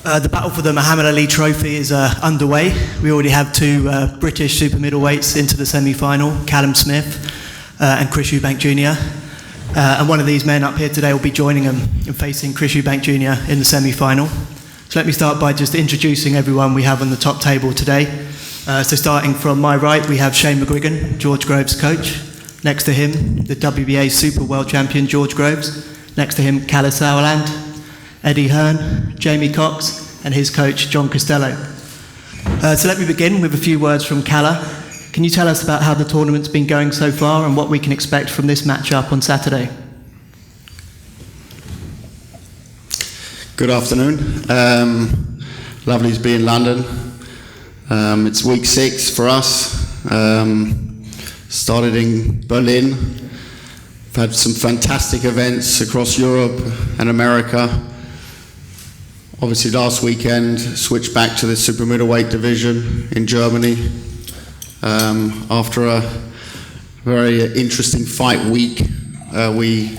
The battle for the Muhammad Ali Trophy is underway. We already have two British super middleweights into the semi-final, Callum Smith and Chris Eubank Jr. And one of these men up here today will be joining them and facing Chris Eubank Jr. in the semi-final. So let me start by just introducing everyone we have on the top table today. So starting from my right, we have Shane McGuigan, George Groves' coach. Next to him, the WBA Super World Champion, George Groves. Next to him, Kalle Sauerland, Eddie Hearn, Jamie Cox, and his coach, John Costello. So let me begin with a few words from Kalle. Can you tell us about how the tournament's been going so far and what we can expect from this matchup on Saturday? Good afternoon. Lovely to be in London. It's week 6 for us. Started in Berlin. We've had some fantastic events across Europe and America. Obviously last weekend switched back to the super middleweight division in Germany after a very interesting fight week. We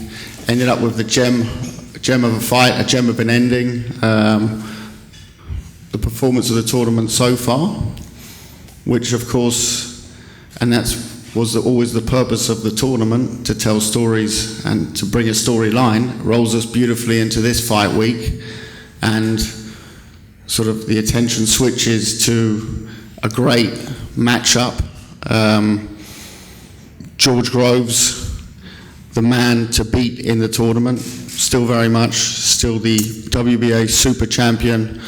ended up with the gem of a fight, a gem of an ending. The performance of the tournament so far, which of course, and was always the purpose of the tournament, to tell stories and to bring a storyline, rolls us beautifully into this fight week, and sort of the attention switches to a great matchup. George Groves, the man to beat in the tournament, still very much, still the WBA super champion,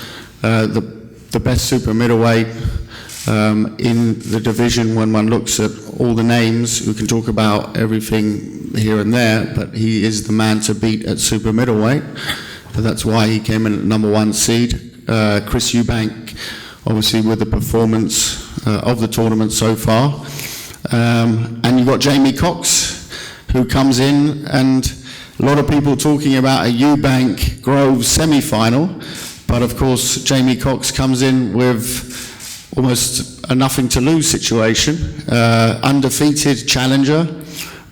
the best super middleweight in the division. When one looks at all the names, we can talk about everything here and there, but he is the man to beat at super middleweight. That's why he came in at #1 seed. Chris Eubank, obviously with the performance of the tournament so far. And you've got Jamie Cox, who comes in, and a lot of people talking about a Eubank-Groves semi-final, but of course Jamie Cox comes in with almost a nothing to lose situation, undefeated challenger,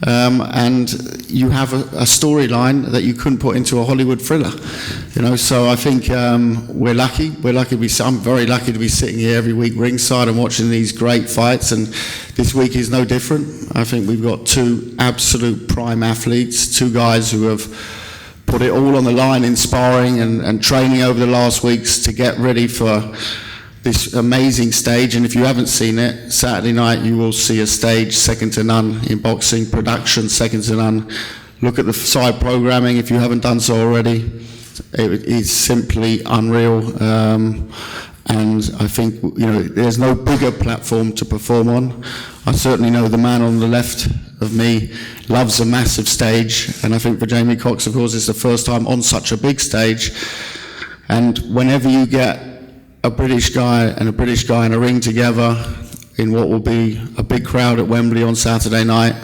and you have a storyline that you couldn't put into a Hollywood thriller, you know. So I think we're lucky. I'm very lucky to be sitting here every week ringside and watching these great fights, and this week is no different. I think we've got two absolute prime athletes, two guys who have put it all on the line in sparring and training over the last weeks to get ready for this amazing stage. And if you haven't seen it, Saturday night you will see a stage second to none in boxing, production second to none. Look at the side programming if you haven't done so already. It is simply unreal, and I think, you know, there's no bigger platform to perform on. I certainly know the man on the left of me loves a massive stage, and I think for Jamie Cox, of course, it's the first time on such a big stage. And whenever you get a British guy and a British guy in a ring together in what will be a big crowd at Wembley on Saturday night,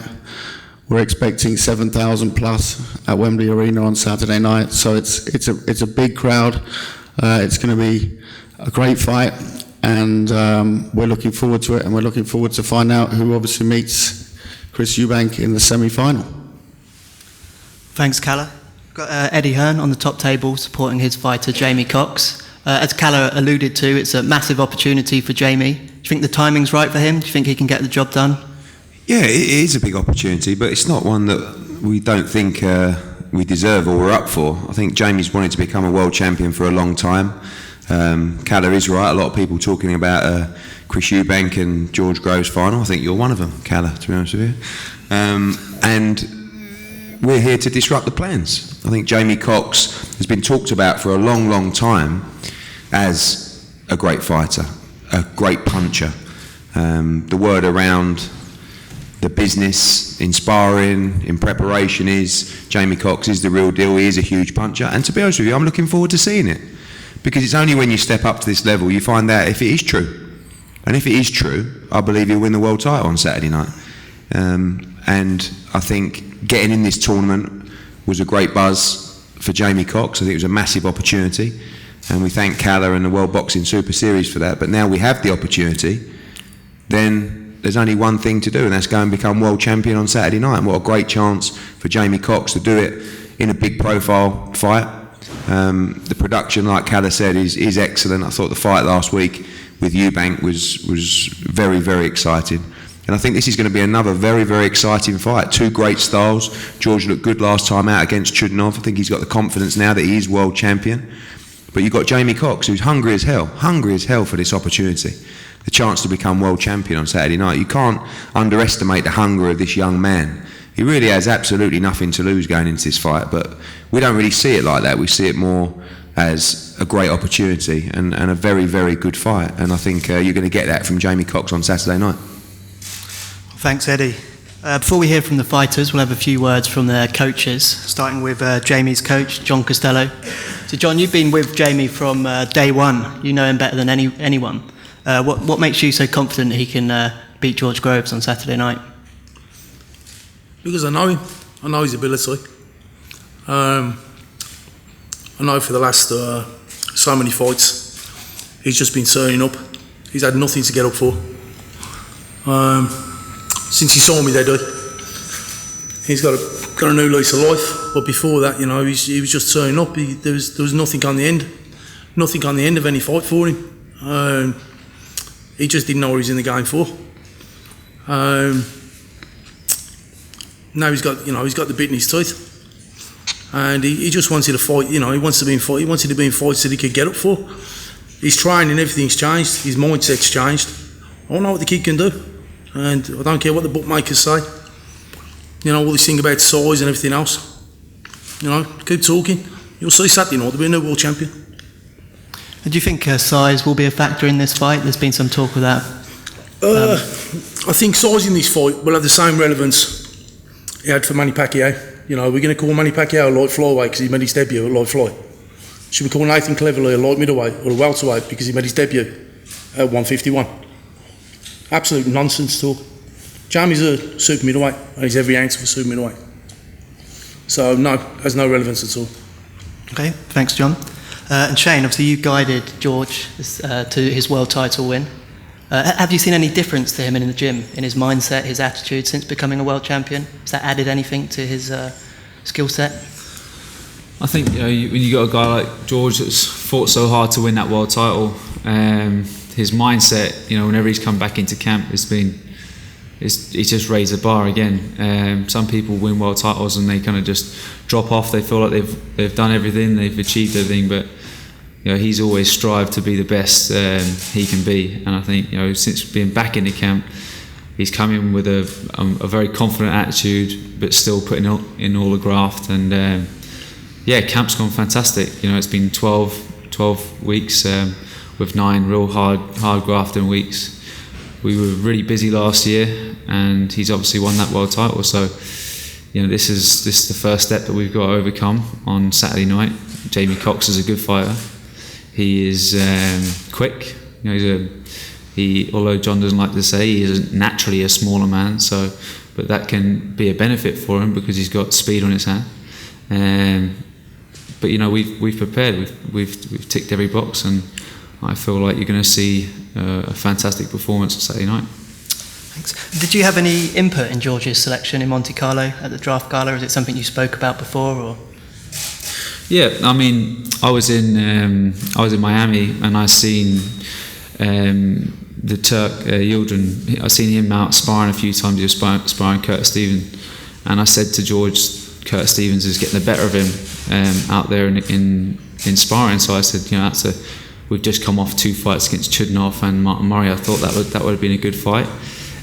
we're expecting 7,000 plus at Wembley Arena on Saturday night. So it's a big crowd. It's going to be a great fight, and we're looking forward to it, and we're looking forward to find out who obviously meets Chris Eubank in the semi-final. Thanks, Kalle. Got Eddie Hearn on the top table supporting his fighter Jamie Cox. As Kalle alluded to, it's a massive opportunity for Jamie. Do you think the timing's right for him? Do you think he can get the job done? Yeah, it is a big opportunity, but it's not one that we don't think we deserve or we're up for. I think Jamie's wanted to become a world champion for a long time. Kalle is right. A lot of people talking about Chris Eubank and George Groves final. I think you're one of them, Kalle, to be honest with you. And we're here to disrupt the plans. I think Jamie Cox has been talked about for a long, long time as a great fighter, a great puncher. The word around the business, in sparring, in preparation is Jamie Cox is the real deal. He is a huge puncher. And to be honest with you, I'm looking forward to seeing it. Because it's only when you step up to this level you find out if it is true. And if it is true, I believe he'll win the world title on Saturday night. And I think getting in this tournament was a great buzz for Jamie Cox. I think it was a massive opportunity. And we thank Kalle and the World Boxing Super Series for that. But now we have the opportunity, then there's only one thing to do, and that's go and become world champion on Saturday night. And what a great chance for Jamie Cox to do it in a big profile fight. The production, like Calla said, is excellent. I thought the fight last week with Eubank was very, very exciting. And I think this is going to be another very, very exciting fight. Two great styles. George looked good last time out against Chudinov. I think he's got the confidence now that he is world champion. But you've got Jamie Cox, who's hungry as hell for this opportunity. The chance to become world champion on Saturday night. You can't underestimate the hunger of this young man. He really has absolutely nothing to lose going into this fight, but we don't really see it like that. We see it more as a great opportunity and a very, very good fight. And I think you're going to get that from Jamie Cox on Saturday night. Thanks, Eddie. Before we hear from the fighters, we'll have a few words from their coaches, starting with Jamie's coach, John Costello. So, John, you've been with Jamie from day one. You know him better than anyone. What makes you so confident he can beat George Groves on Saturday night? Because I know him. I know his ability. I know for the last so many fights, he's just been turning up. He's had nothing to get up for. Since he saw me that day, he's got a new lease of life. But before that, you know, he was just turning up. There was nothing on the end. Nothing on the end of any fight for him. He just didn't know what he was in the game for. Now he's got the bit in his teeth, and he just wanted to fight. You know, he wanted to be in fights that he could get up for. His training, everything's changed. His mindset's changed. I know what the kid can do, and I don't care what the bookmakers say. You know, all this thing about size and everything else. You know, keep talking. You'll see Saturday night there'll be a new world champion. And do you think size will be a factor in this fight? There's been some talk of that. I think size in this fight will have the same relevance he had for Manny Pacquiao. You know, we're going to call Manny Pacquiao a light flyweight because he made his debut at light fly. Should we call Nathan Cleverly a light middleweight or a welterweight because he made his debut at 151? Absolute nonsense talk. Jamie's a super middleweight and he's every ounce of a super middleweight. So no, has no relevance at all. Okay, thanks, John. And Shane, obviously you guided George to his world title win. Have you seen any difference to him in the gym, in his mindset, his attitude since becoming a world champion? Has that added anything to his skill set? I think when you got a guy like George that's fought so hard to win that world title, his mindset, whenever he's come back into camp, he's just raised the bar again. Some people win world titles and they kind of just drop off. They feel like they've done everything, they've achieved everything, but he's always strived to be the best he can be. And I think since being back in the camp, he's come in with a very confident attitude, but still putting in all the graft. And camp's gone fantastic. It's been 12 weeks with 9 real hard grafting weeks. We were really busy last year, and he's obviously won that world title. So, this is the first step that we've got to overcome on Saturday night. Jamie Cox is a good fighter. He is quick. Although John doesn't like to say, he is naturally a smaller man. But that can be a benefit for him because he's got speed on his hand. But we've prepared. We've ticked every box, and I feel like you're going to see a fantastic performance on Saturday night. Thanks. Did you have any input in George's selection in Monte Carlo at the draft gala? Is it something you spoke about before, or? Yeah, I mean, I was in Miami, and I seen the Turk Yildirim. I seen him out sparring a few times. He was sparring Curtis Stevens, and I said to George, Curtis Stevens is getting the better of him out there in sparring. So I said, we've just come off 2 fights against Chudinov and Martin Murray. I thought that would have been a good fight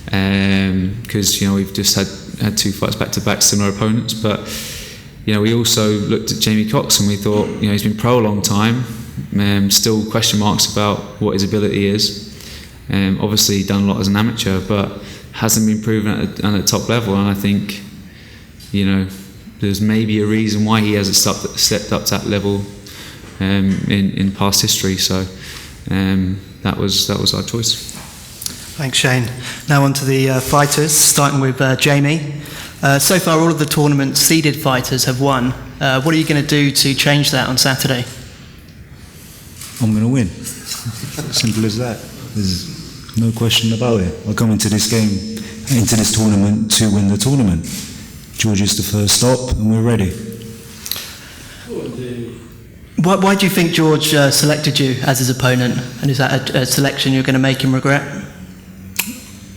because we've just had 2 fights back to back, similar opponents, but. We also looked at Jamie Cox and we thought, he's been pro a long time, still question marks about what his ability is. Obviously done a lot as an amateur, but hasn't been proven at the top level. And I think, there's maybe a reason why he hasn't stepped up to that level in past history. So that was our choice. Thanks, Shane. Now on to the fighters, starting with Jamie. So far, all of the tournament's seeded fighters have won. What are you going to do to change that on Saturday? I'm going to win. Simple as that. There's no question about it. I come into this tournament to win the tournament. George is the first stop, and we're ready. Why do you think George selected you as his opponent? And is that a selection you're going to make him regret?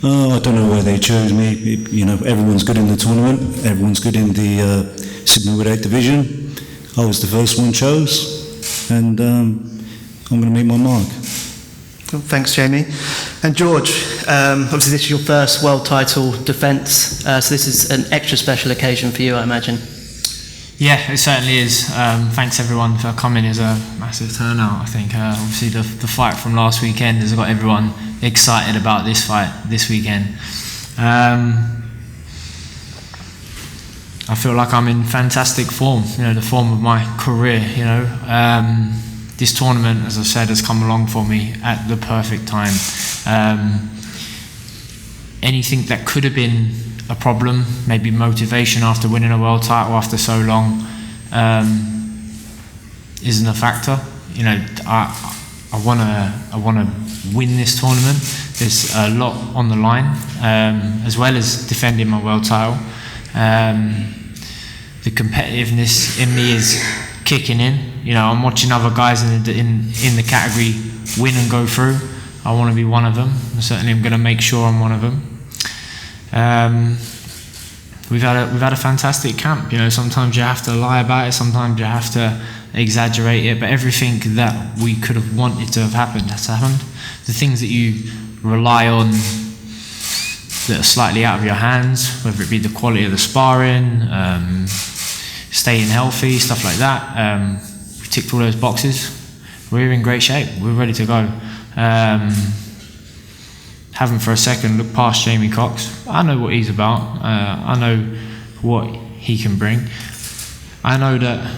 Oh, I don't know why they chose me. Everyone's good in the tournament. Everyone's good in the super middleweight division. I was the first one chose, and I'm going to make my mark. Well, thanks, Jamie. And George, obviously this is your first world title defence, so this is an extra special occasion for you, I imagine. Yeah, it certainly is. Thanks everyone for coming. It's a massive turnout, I think. Obviously the fight from last weekend has got everyone excited about this fight this weekend. I feel like I'm in fantastic form, the form of my career, This tournament, as I said, has come along for me at the perfect time. Anything that could have been a problem, maybe motivation after winning a world title after so long, isn't a factor. I want to win this tournament. There's a lot on the line, as well as defending my world title. The competitiveness in me is kicking in. I'm watching other guys in the category win and go through. I want to be one of them. Certainly, I'm going to make sure I'm one of them. We've had a fantastic camp. Sometimes you have to lie about it. Sometimes you have to exaggerate it. But everything that we could have wanted to have happened has happened. The things that you rely on that are slightly out of your hands, whether it be the quality of the sparring, staying healthy, stuff like that. We ticked all those boxes. We're in great shape. We're ready to go. Haven't for a second looked past Jamie Cox. I know what he's about. I know what he can bring. I know that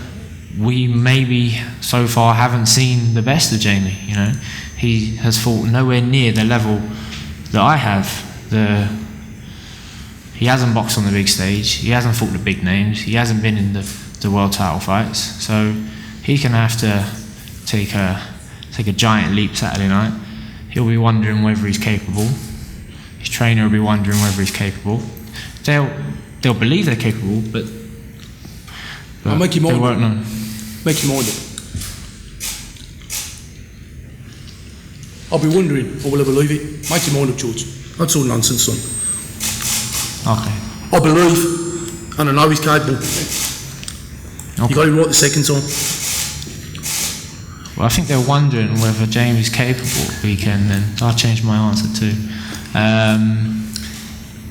we maybe so far haven't seen the best of Jamie. He has fought nowhere near the level that I have. He hasn't boxed on the big stage. He hasn't fought the big names. He hasn't been in the world title fights. So he's gonna have to take a giant leap Saturday night. He'll be wondering whether he's capable. His trainer will be wondering whether he's capable. They'll believe they're capable, but I'll make you they mind won't know. Make you mind it. I'll be wondering, I will ever believe it. Make your mind up, George. That's all nonsense, son. Okay. I believe, and I know he's capable. Okay. You got him right the second time. Well, I think they're wondering whether Jamie's capable of weekend, then I'll change my answer too.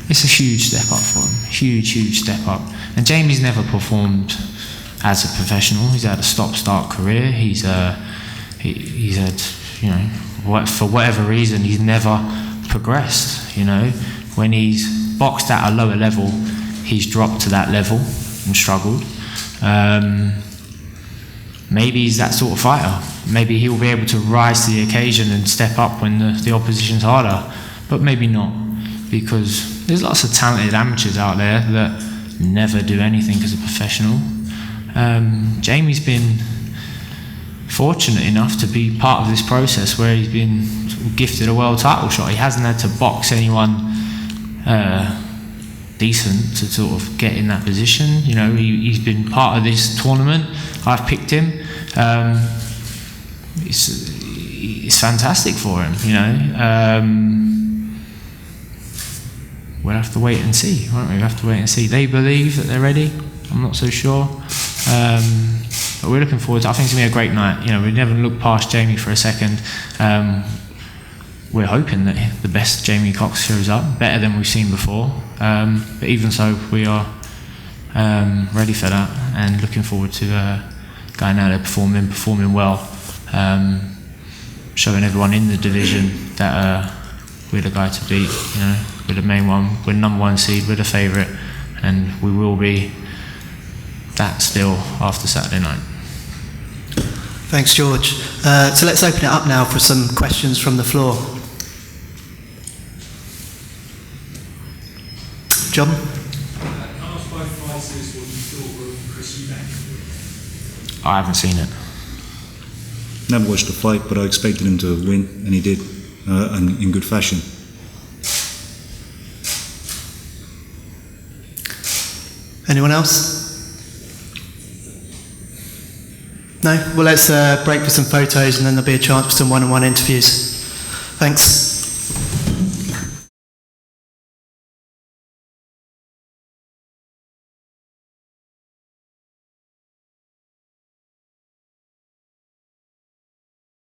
It's a huge step up for him. Huge step up. And Jamie's never performed as a professional. He's had a stop-start career. He's had, for whatever reason, he's never progressed. When he's boxed at a lower level, he's dropped to that level and struggled. Maybe he's that sort of fighter. Maybe he'll be able to rise to the occasion and step up when the opposition's harder. But maybe not, because there's lots of talented amateurs out there that never do anything as a professional. Jamie's been fortunate enough to be part of this process where he's been sort of gifted a world title shot. He hasn't had to box anyone decent to sort of get in that position. He's been part of this tournament. I've picked him. It's fantastic for him. We'll have to wait and see, won't we? We'll have to wait and see. They believe that they're ready. I'm not so sure. But we're looking forward to it. I think it's going to be a great night. We never look past Jamie for a second. We're hoping that the best Jamie Cox shows up, better than we've seen before. But even so, we are ready for that and looking forward to going out there performing well, showing everyone in the division that we're the guy to beat. We're the main one. We're number one seed. We're the favourite, and we will be that still after Saturday night. Thanks, George. So let's open it up now for some questions from the floor. John? I haven't seen it. Never watched the fight, but I expected him to win, and he did, and in good fashion. Anyone else? No? Well, let's break for some photos and then there'll be a chance for some one-on-one interviews. Thanks.